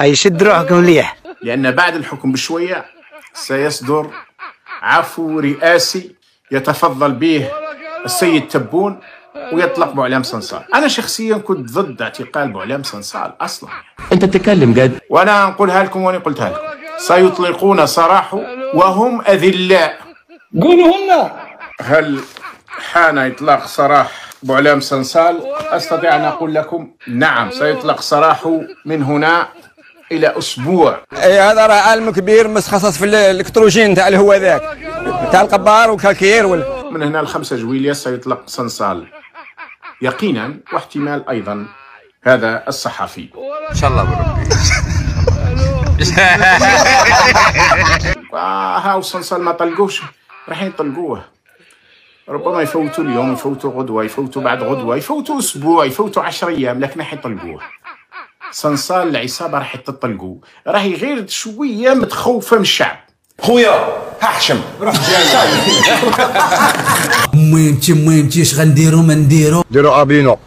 أي شد روحكم مليح، لأن بعد الحكم بشوية سيصدر عفو رئاسي يتفضل به السيد تبون ويطلق بوعلام صنصال. أنا شخصيا كنت ضد اعتقال بوعلام صنصال أصلا. أنت تتكلم جد؟ وأنا نقولها لكم وأنا قلتها لكم، سيطلقون سراحه وهم أذلاء. قولوا لنا هل حان إطلاق سراح بوعلام صنصال؟ أستطيع أن أقول لكم نعم، سيطلق سراحه من هنا إلى أسبوع. اي هذا راه عالم كبير متخصص في الالكتروجين تاع الهواء ذاك تاع القبار وكالكير من هنا ل5 جويلية سيطلق صنصال يقينا، واحتمال أيضا هذا الصحفي. إن شاء الله بربي. هاو صنصال ما طلقوش، راح يطلقوه. ربما يفوتوا اليوم، يفوتوا غدوة، يفوتوا بعد غدوة، يفوتوا أسبوع، يفوتوا 10 أيام، لكن راح يطلقوه. صنصال العصابة راح تطلقوه، راهي غير شوية متخوفة من الشعب. خويا هحشم روح مهمتي اش غنديرو ما نديرو ديروا ابينو